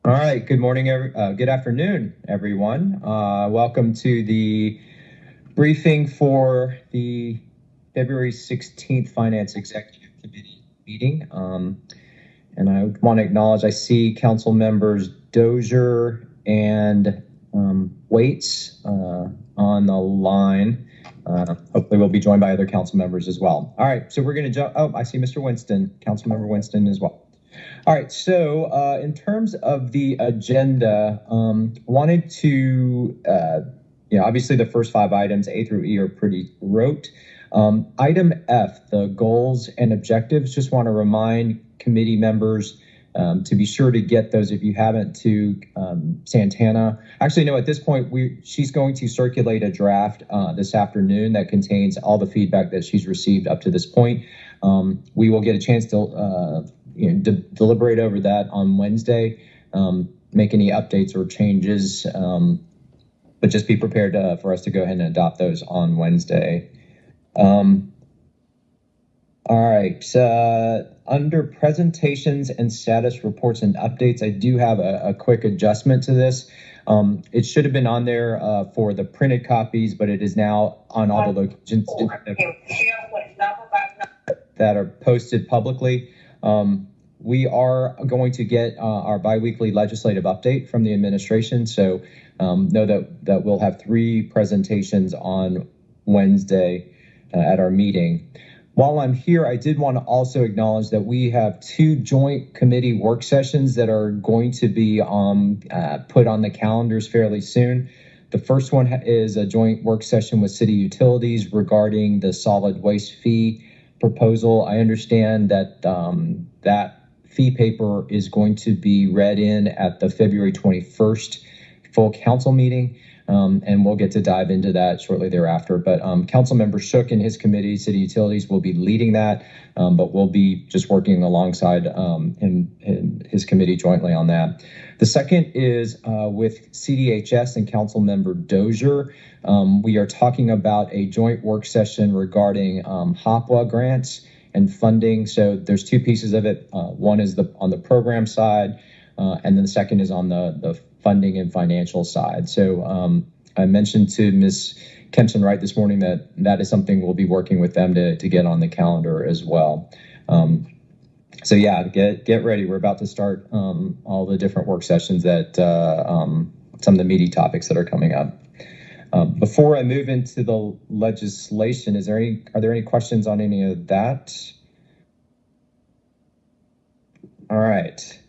All right. Good morning, good afternoon, everyone. Welcome to the briefing for the February 16th Finance Executive Committee meeting. And I want to acknowledge, I see Council members Dozier and Waits on the line. Hopefully we'll be joined by other council members as well. All right, so we're going to jump. Oh, I see Mr. Winston, Councilmember Winston as well. All right, so in terms of the agenda, wanted to, obviously the first 5 items, A through E, are pretty rote. Item F, the goals and objectives, just want to remind committee members to be sure to get those if you haven't to Santana. Actually, no, at this point, she's going to circulate a draft this afternoon that contains all the feedback that she's received up to this point. We will get a chance to deliberate over that on Wednesday, make any updates or changes, but just be prepared for us to go ahead and adopt those on Wednesday. All right, under presentations and status reports and updates, I do have a quick adjustment to this. It should have been on there for the printed copies, but it is now on all the locations that are posted publicly. We are going to get our biweekly legislative update from the administration. So know that we'll have 3 presentations on Wednesday at our meeting. While I'm here, I did want to also acknowledge that we have 2 joint committee work sessions that are going to be put on the calendars fairly soon. The first one is a joint work session with City Utilities regarding the solid waste fee proposal. I understand that that fee paper is going to be read in at the February 21st full council meeting, and we'll get to dive into that shortly thereafter. But Councilmember Shook and his committee, City Utilities, will be leading that, but we'll be just working alongside him and his committee jointly on that. The second is with CDHS and Councilmember Dozier. We are talking about a joint work session regarding HOPWA grants and funding. So there's 2 pieces of it. One is on the program side, and then the second is on the funding and financial side. So I mentioned to Ms. Kempson-Wright this morning that is something we'll be working with them to get on the calendar as well. So yeah, get ready. We're about to start all the different work sessions that some of the meaty topics that are coming up. Before I move into the legislation, are there any questions on any of that? All right.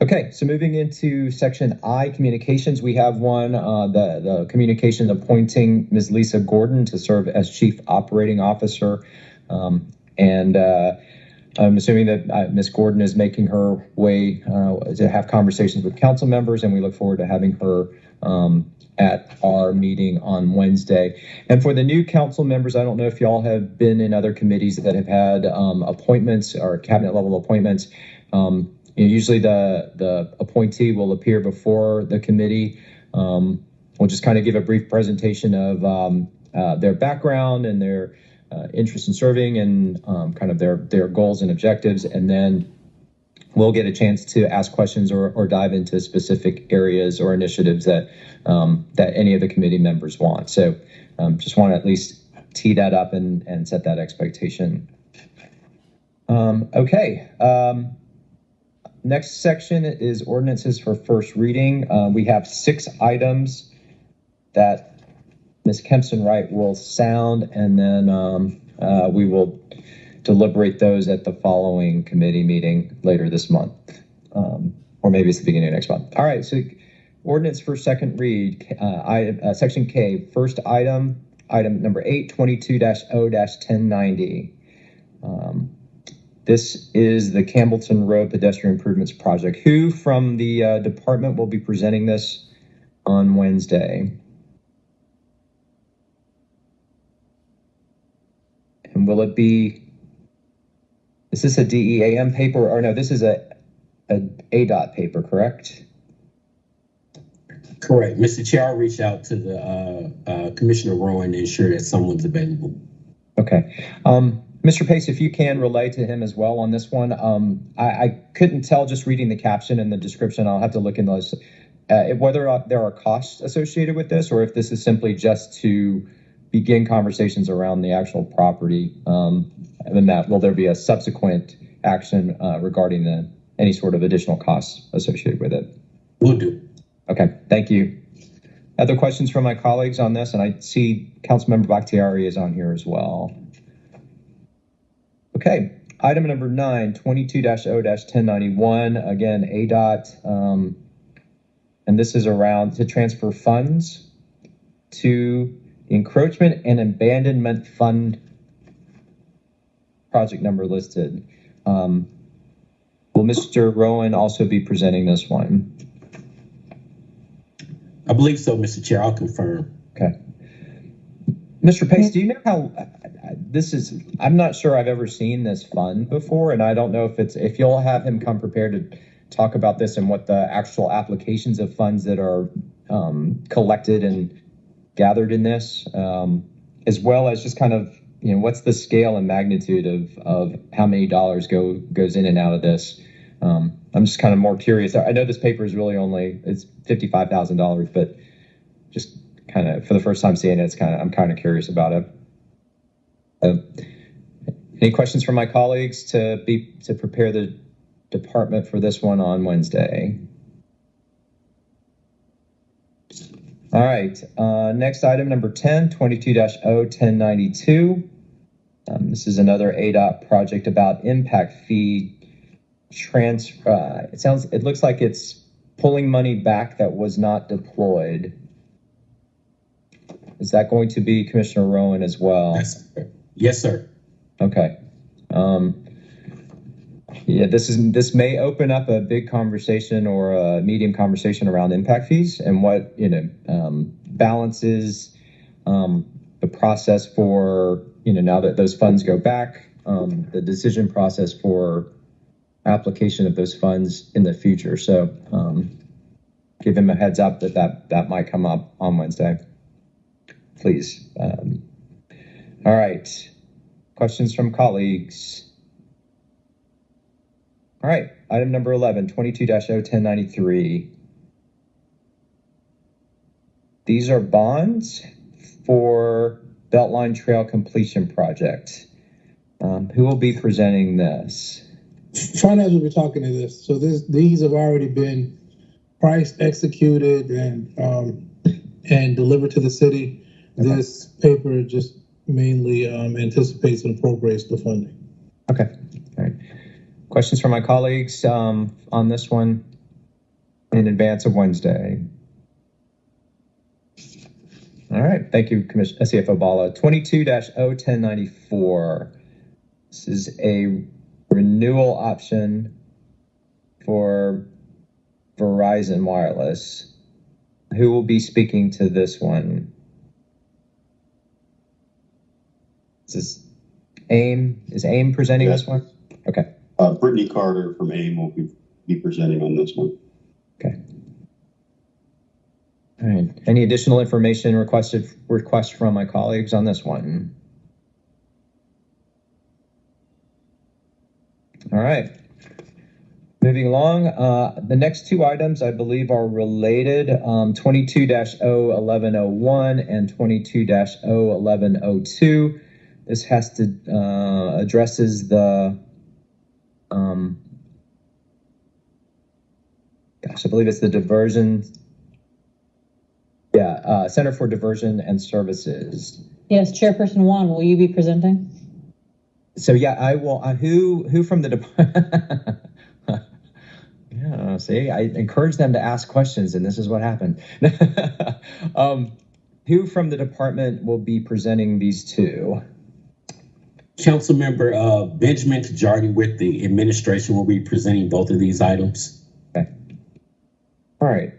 Okay, so moving into section I, communications, we have one, the communication appointing Ms. Lisa Gordon to serve as Chief Operating Officer. And I'm assuming that Ms. Gordon is making her way to have conversations with council members, and we look forward to having her at our meeting on Wednesday. And for the new council members, I don't know if y'all have been in other committees that have had appointments or cabinet level appointments. Usually the appointee will appear before the committee. We'll just kind of give a brief presentation of their background and their interest in serving and kind of their goals and objectives, and then we'll get a chance to ask questions or dive into specific areas or initiatives that any of the committee members want. So just want to at least tee that up and set that expectation. Okay. Next section is ordinances for first reading. We have 6 items that Ms. Kempson-Wright will sound, and then we will deliberate those at the following committee meeting later this month, or maybe it's the beginning of next month. All right, so ordinance for second read, section K, first item number 8, 22-0-1090. This is the Campbellton Road Pedestrian Improvements Project. Who from the department will be presenting this on Wednesday? And will it be, is this a DEAM paper, or no, this is a ADOT paper, correct? Correct. Mr. Chair, I'll reach out to the Commissioner Rowan to ensure that someone's available. Okay. Mr. Pace, if you can relay to him as well on this one. I couldn't tell just reading the caption and the description. I'll have to look in those, whether or not there are costs associated with this, or if this is simply just to begin conversations around the actual property. And then will there be a subsequent action regarding any sort of additional costs associated with it? Will do. Okay, thank you. Other questions from my colleagues on this? And I see Councilmember Bakhtiari is on here as well. Okay, item number 9, 22-0-1091. Again, ADOT, and this is around to transfer funds to encroachment and abandonment fund, project number listed. Will Mr. Rowan also be presenting this one? I believe so, Mr. Chair. I'll confirm. Okay. Mr. Pace, do you know how this is? I'm not sure I've ever seen this fund before, and I don't know if you'll have him come prepared to talk about this and what the actual applications of funds that are collected and gathered in this, as well as just kind of, what's the scale and magnitude of how many dollars goes in and out of this. I'm just kind of more curious. I know this paper is really it's $55,000, but just kind of for the first time seeing it, I'm kind of curious about it. Any questions from my colleagues to prepare the department for this one on Wednesday? All right. Next item, number 10, 22-0-1092. This is another ADOT project about impact fee transfer. It looks like it's pulling money back that was not deployed. Is that going to be Commissioner Rowan as well? Yes, sir. Okay. Yeah, this may open up a big conversation or a medium conversation around impact fees and what balances the process for now that those funds go back, the decision process for application of those funds in the future. So give him a heads up that might come up on Wednesday, please. All right. Questions from colleagues? All right. Item number 11, 22-0-1093. These are bonds for Beltline Trail Completion Project. Who will be presenting this? Finance will be talking to this. So these have already been priced, executed, and delivered to the city. Okay. This paper just mainly anticipates and appropriates the funding. Okay. All right. Questions from my colleagues on this one in advance of Wednesday? All right. Thank you, CFO Bala. 22-0-1094. This is a renewal option for Verizon Wireless. Who will be speaking to this one? Is AIM presenting this one? Okay. Brittany Carter from AIM will be presenting on this one. Okay. All right. Any additional information request from my colleagues on this one? All right. Moving along, the next two items I believe are related, 22-0-1101 and 22-0-1102. This has to addresses the, I believe it's the diversion. Yeah, Center for Diversion and Services. Yes, Chairperson Juan, will you be presenting? So yeah, I will. Who from the department? Yeah, see, I encourage them to ask questions, and this is what happened. Who from the department will be presenting these two? Councilmember Benjamin Tajardi with the administration will be presenting both of these items. Okay. All right.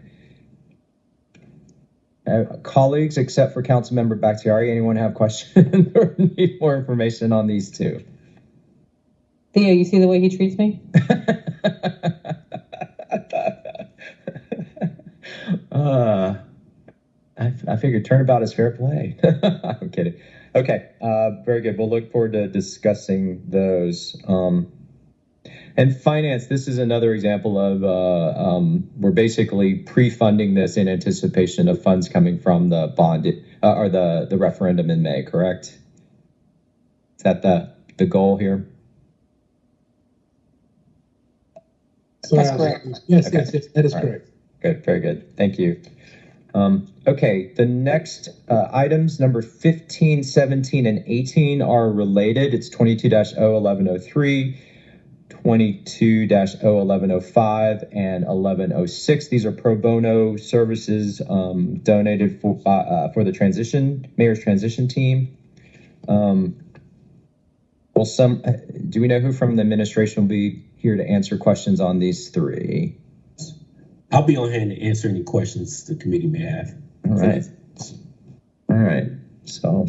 Colleagues, except for Councilmember Bakhtiari, anyone have questions or need more information on these two? Theo, you see the way he treats me? I figured turnabout is fair play. I'm kidding. Okay, very good. We'll look forward to discussing those. And finance, this is another example of we're basically pre-funding this in anticipation of funds coming from the bond or the referendum in May, correct? Is that the goal here? That's correct. Yes, Okay. yes, that is All right. correct. Good, very good. Thank you. Okay, the next items, number 15, 17, and 18 are related. It's 22-01103, 22-01105, and 1106. These are pro bono services donated for the mayor's transition team. Do we know who from the administration will be here to answer questions on these three? I'll be on hand to answer any questions the committee may have. All right. So,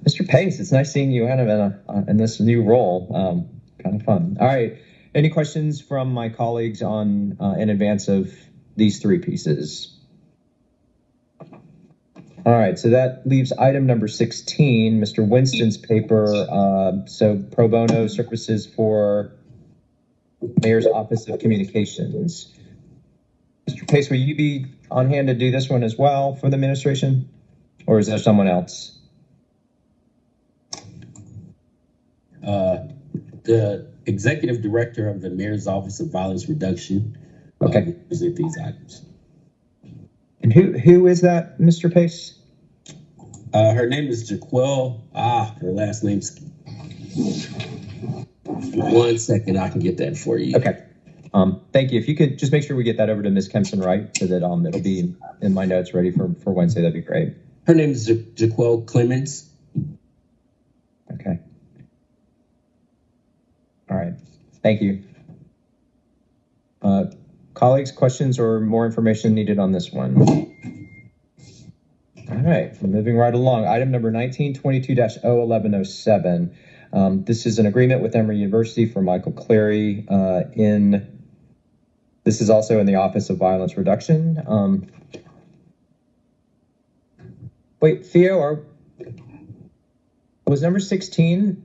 Mr. Pace, it's nice seeing you kind of in this new role. Kind of fun. All right. Any questions from my colleagues on in advance of these three pieces? All right. So that leaves item number 16, Mr. Winston's paper. So pro bono services for Mayor's Office of Communications. Mr. Pace, will you be on hand to do this one as well for the administration? Or is there someone else? The executive director of the Mayor's Office of Violence Reduction will present these items. And who is that, Mr. Pace? Her name is Jaquel. Her last name's... One second, I can get that for you. Okay. Thank you. If you could just make sure we get that over to Ms. Kempson, right, so that it'll be in my notes ready for Wednesday, that'd be great. Her name is Jaquel Clemens. Okay. All right. Thank you. Colleagues, questions or more information needed on this one? All right. We're moving right along. Item number 19, 22-01107. This is an agreement with Emory University for Michael Clary this is also in the Office of Violence Reduction. Wait, Theo, was number 16,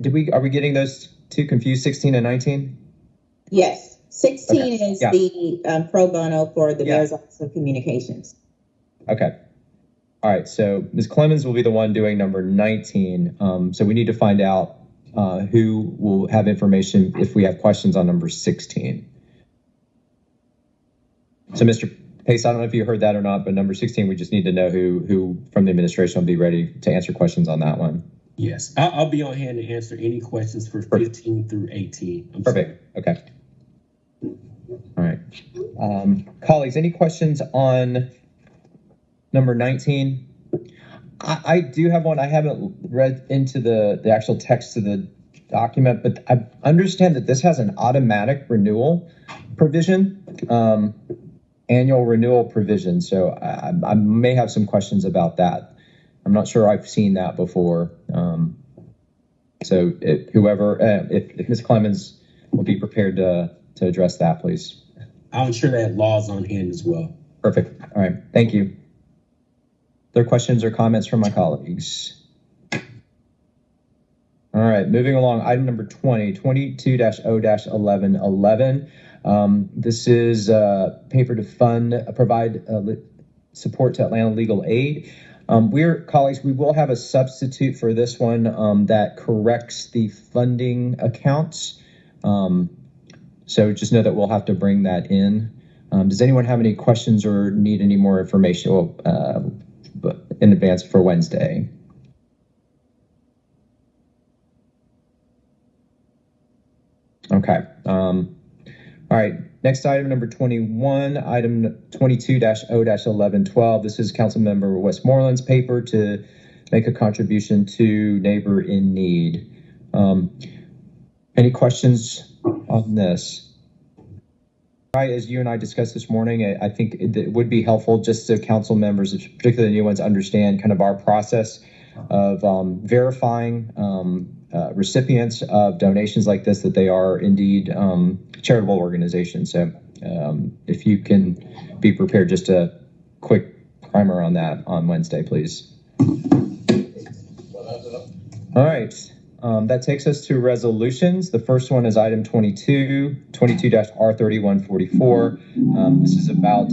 are we getting those two confused, 16 and 19? Yes, 16 is the pro bono for the Mayor's Office of Communications. Okay. All right, so Ms. Clemens will be the one doing number 19. So we need to find out who will have information if we have questions on number 16. So Mr. Pace, I don't know if you heard that or not, but number 16, we just need to know who from the administration will be ready to answer questions on that one. Yes, I'll be on hand to answer any questions for 15 through 18. Perfect. Okay. All right. Colleagues, any questions on number 19? I do have one. I haven't read into the actual text of the document, but I understand that this has an automatic renewal provision, annual renewal provision. So I may have some questions about that. I'm not sure I've seen that before. So if Ms. Clemens will be prepared to address that, please. I'll ensure that law's on hand as well. Perfect. All right. Thank you. Other questions or comments from my colleagues? All right. Moving along. Item number 20, 22-0-1111. This is paper to provide support to Atlanta Legal Aid. Colleagues, we will have a substitute for this one that corrects the funding accounts. So just know that we'll have to bring that in. Does anyone have any questions or need any more information in advance for Wednesday? Okay. All right. Next item, number 21, item 22-0-1112. This is Councilmember Westmoreland's paper to make a contribution to Neighbor in Need. Any questions on this? Right, as you and I discussed this morning, I think it would be helpful just so council members, particularly new ones, understand kind of our process of verifying recipients of donations like this, that they are indeed charitable organizations. So if you can be prepared, just a quick primer on that on Wednesday, please. All right. That takes us to resolutions. The first one is item 22-R3144. This is about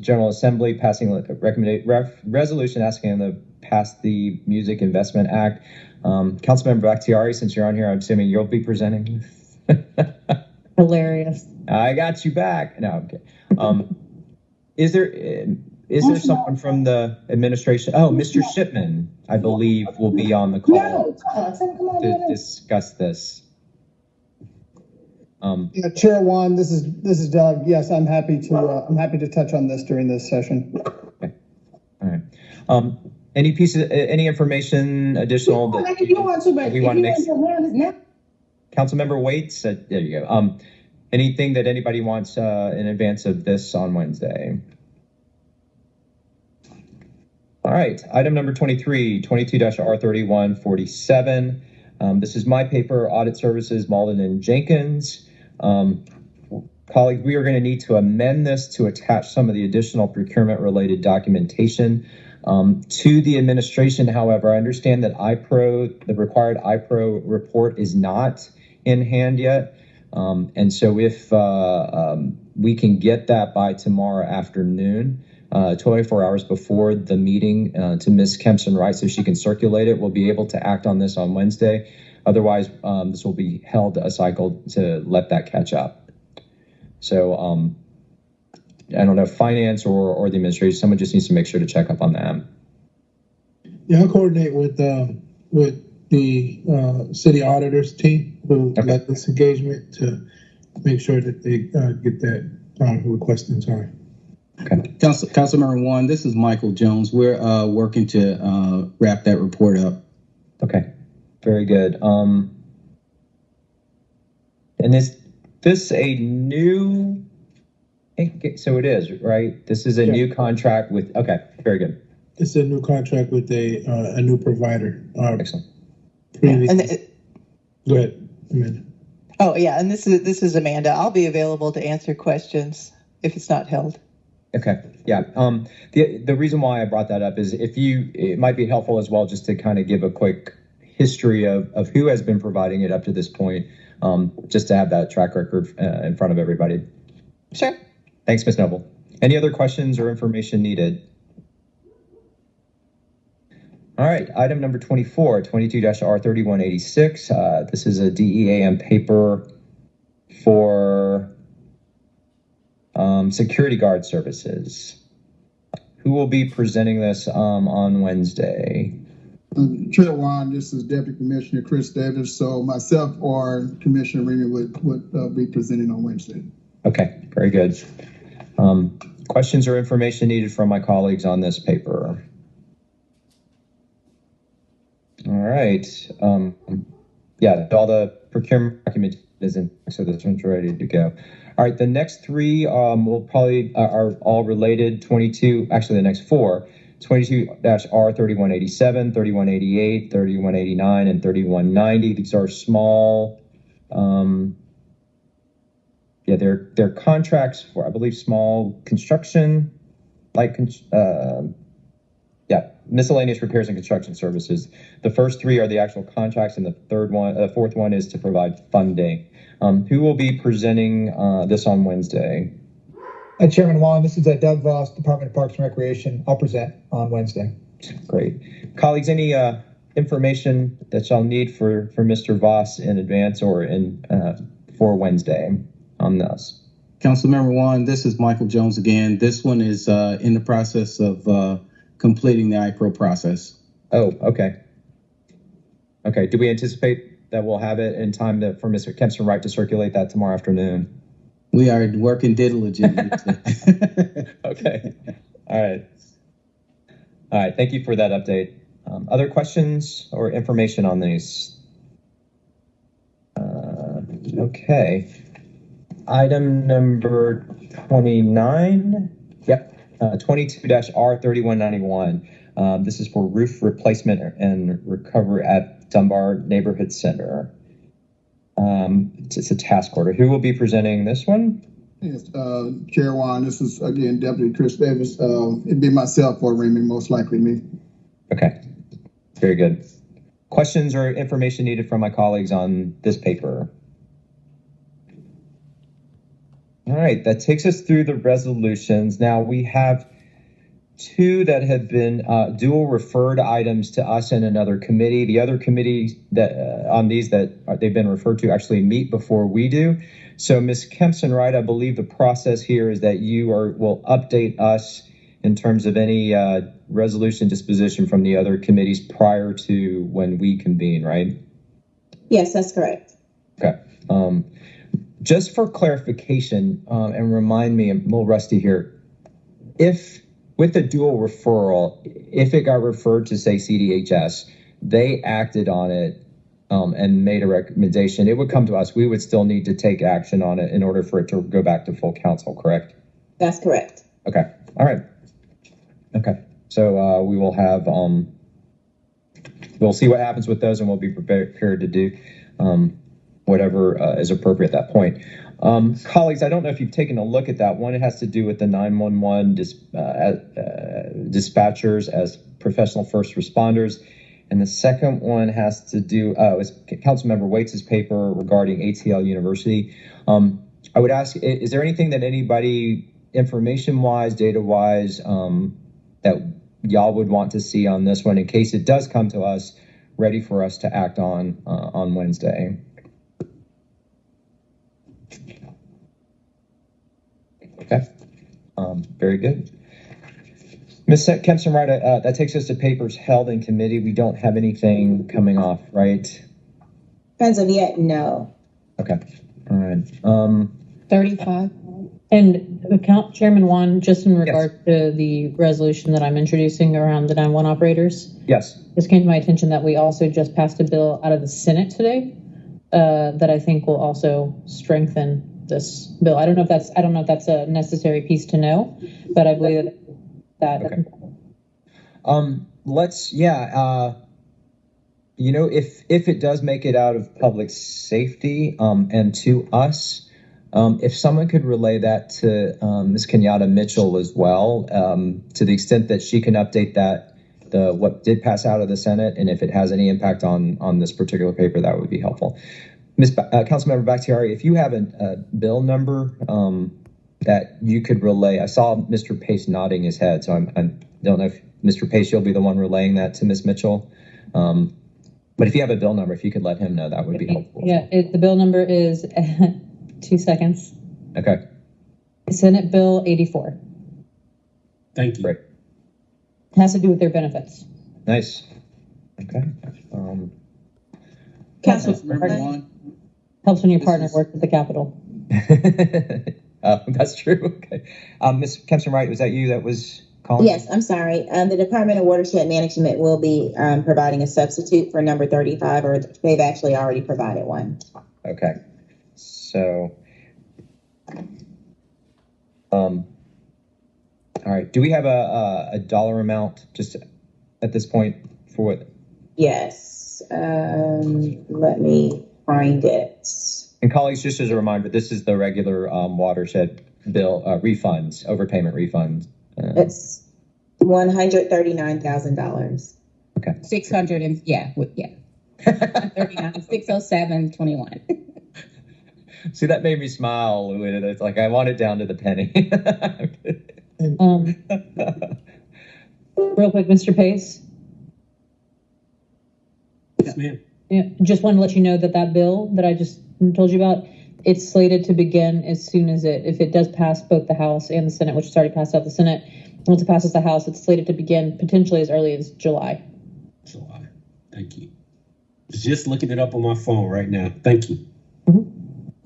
General Assembly passing a resolution asking them to pass the Music Investment Act. Councilmember Bakhtiari, since you're on here, I'm assuming you'll be presenting. Hilarious. I got you back. No, okay. Is there someone from the administration? Oh, Mr. Shipman, I believe, will be on the call to discuss this. Yeah, Chair Juan, this is Doug. Yes, I'm happy to touch on this during this session. Okay. All right. Any information additional that we want to make? Councilmember Waits, there you go. Anything that anybody wants in advance of this on Wednesday? All right, item number 23, 22-R3147. This is my paper, Audit Services, Malden and Jenkins. Colleagues, we are going to need to amend this to attach some of the additional procurement-related documentation to the administration. However, I understand that the required IPRO report is not in hand yet. And so if we can get that by tomorrow afternoon, 24 hours before the meeting to Ms. Kempson Wright so she can circulate it, we'll be able to act on this on Wednesday. Otherwise, this will be held a cycle to let that catch up. So I don't know if finance or the administration, someone just needs to make sure to check up on that. Yeah, I'll coordinate with the city auditors team who led this engagement to make sure that they get that request in time. Okay. Councilmember Juan, this is Michael Jones. We're working to wrap that report up. Okay, very good. And is this a new? So it is, right? This is a new contract with. Okay, very good. It's a new contract with a new provider. Excellent. Go ahead, Amanda. Oh yeah, and this is Amanda. I'll be available to answer questions if it's not held. Okay. Yeah. The reason why I brought that up is it might be helpful as well just to kind of give a quick history of who has been providing it up to this point, just to have that track record in front of everybody. Sure. Thanks, Ms. Noble. Any other questions or information needed? All right. Item number 24, 22-R3186. This is a DEAM paper for security guard services. Who will be presenting this on Wednesday? Chair Juan, this is Deputy Commissioner Chris Davis. So myself or Commissioner Renewal would be presenting on Wednesday. Okay, very good. Questions or information needed from my colleagues on this paper? All right. Yeah, all the procurement document is in, so this one's ready to go. All right, the next three will probably are all related. The next four, 22-R3187, 3188, 3189, and 3190. These are small. They're contracts for, I believe, small construction, miscellaneous repairs and construction services. The first three are the actual contracts, and the fourth one is to provide funding. Who will be presenting this on Wednesday? Chairman Juan, this is Doug Voss, Department of Parks and Recreation. I'll present on Wednesday. Great. Colleagues, any information that y'all need for Mr. Voss in advance or for Wednesday on this? Councilmember Juan, this is Michael Jones again. This one is in the process of completing the IPRO process. Oh, okay. Okay. Do we anticipate that we'll have it in time for Mr. Kempson Wright to circulate that tomorrow afternoon? We are working diligently. Okay. All right. All right. Thank you for that update. Other questions or information on these? Okay. Item number 29. Yep. 22-R3191. This is for roof replacement and recovery at Dunbar Neighborhood Center. It's a task order. Who will be presenting this one? Yes, Chair Juan, this is again Deputy Chris Davis. It'd be myself or Raymond, most likely me. Okay. Very good. Questions or information needed from my colleagues on this paper? All right, that takes us through the resolutions. Now we have two that have been dual referred items to us in another committee. The other committee that on these that they've been referred to actually meet before we do. So Ms. Kempson-Wright, I believe the process here is that you will update us in terms of any resolution disposition from the other committees prior to when we convene, right? Yes, that's correct. Okay. Just for clarification, and remind me, I'm a little rusty here. If with the dual referral, if it got referred to, say, CDHS, they acted on it and made a recommendation, it would come to us. We would still need to take action on it in order for it to go back to full council, correct? That's correct. Okay. All right. Okay. So we will have, we'll see what happens with those, and we'll be prepared to do whatever is appropriate at that point. Colleagues, I don't know if you've taken a look at that one. It has to do with the 911 dispatchers as professional first responders. And the second one has to do with Councilmember Waits' paper regarding ATL University. I would ask, is there anything that anybody information-wise, data-wise, that y'all would want to see on this one in case it does come to us, ready for us to act on Wednesday? Okay, very good. Ms. Kempson-Wright, that takes us to papers held in committee. We don't have anything coming off, right? As of yet, no. Okay, all right. 35. And Chairman Wan, just in regard to the resolution that I'm introducing around the 911 operators. Yes. This came to my attention that we also just passed a bill out of the Senate today that I think will also strengthen this bill. I don't know if that's a necessary piece to know, but I believe that. Okay. If it does make it out of public safety and to us, if someone could relay that to Ms. Kenyatta Mitchell as well, to the extent that she can update that, what did pass out of the Senate, and if it has any impact on this particular paper, that would be helpful. Councilmember Bakhtiari, if you have a bill number that you could relay, I saw Mr. Pace nodding his head, so I don't know if Mr. Pace, you'll be the one relaying that to Ms. Mitchell. But if you have a bill number, if you could let him know, that would be helpful. Yeah, the bill number is 2 seconds. Okay. Senate Bill 84. Thank you. Great. It has to do with their benefits. Nice. Okay. Councilmember Wan. Helps when your partner works at the Capitol. That's true. Okay. Ms. Kempson-Wright, was that you that was calling? Yes, I'm sorry. The Department of Watershed Management will be providing a substitute for number 35, or they've actually already provided one. Okay. So, all right. Do we have a dollar amount just at this point for what? Yes. Let me find it. And colleagues, just as a reminder, this is the regular Watershed bill refunds, overpayment refunds. It's $139,000. Okay. 600 and yeah. 39, 607.21. See, that made me smile. It's like I want it down to the penny. Real quick, Mr. Pace. Yes, ma'am. Yeah, just wanted to let you know that bill that I just told you about, it's slated to begin as soon as if it does pass both the House and the Senate, which has already passed out the Senate. Once it passes the House, it's slated to begin potentially as early as July. July. Thank you. Just looking it up on my phone right now. Thank you. Mm-hmm.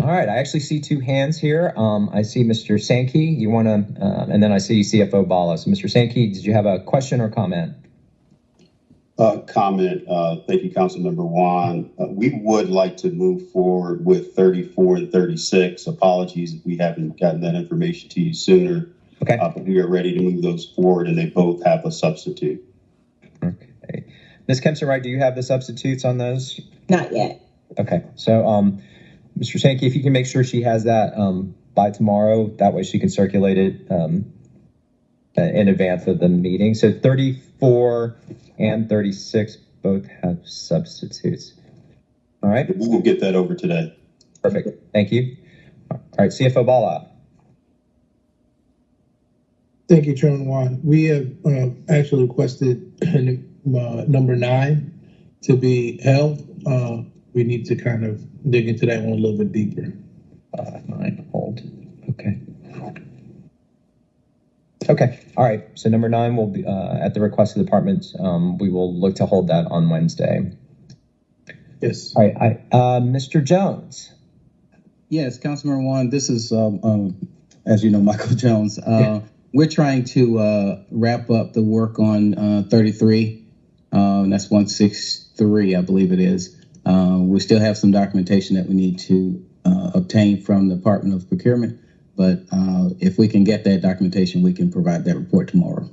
All right. I actually see two hands here. I see Mr. Sankey. You want to, and then I see CFO Bala. So, Mr. Sankey, did you have a question or comment? Comment. Thank you, Councilmember Wan. We would like to move forward with 34 and 36. Apologies if we haven't gotten that information to you sooner. Okay. But we are ready to move those forward, and they both have a substitute. Okay. Ms. Kempson-Wright, do you have the substitutes on those? Not yet. Okay. So, Mr. Sankey, if you can make sure she has that by tomorrow, that way she can circulate it in advance of the meeting. So 34 and 36 both have substitutes. All right, We will get that over today. perfect. Thank you. All right, CFO Bala. Thank you, Chairman Wan. We have actually requested number 9 to be held. We need to kind of dig into that one a little bit deeper. 9, hold. Okay. Okay. All right. So number 9 will be at the request of the department. We will look to hold that on Wednesday. Yes. All right. Mr. Jones. Yes, Councilmember Juan, this is, as you know, Michael Jones. We're trying to wrap up the work on 33. That's 163, I believe it is. We still have some documentation that we need to obtain from the Department of Procurement, but if we can get that documentation, we can provide that report tomorrow.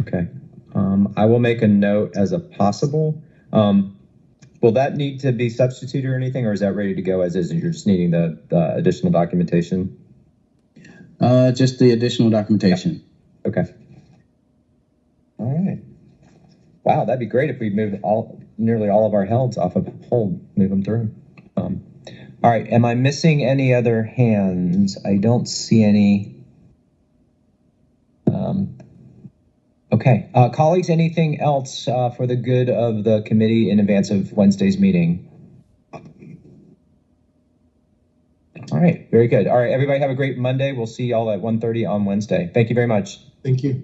Okay. I will make a note as a possible. Will that need to be substituted or anything, or is that ready to go as is, and you're just needing the additional documentation? Just the additional documentation. Okay. All right. Wow, that'd be great if we moved nearly all of our helds off of hold, move them through. All right. Am I missing any other hands? I don't see any. Okay. Colleagues, anything else for the good of the committee in advance of Wednesday's meeting? All right. Very good. All right. Everybody have a great Monday. We'll see y'all at 1:30 on Wednesday. Thank you very much. Thank you.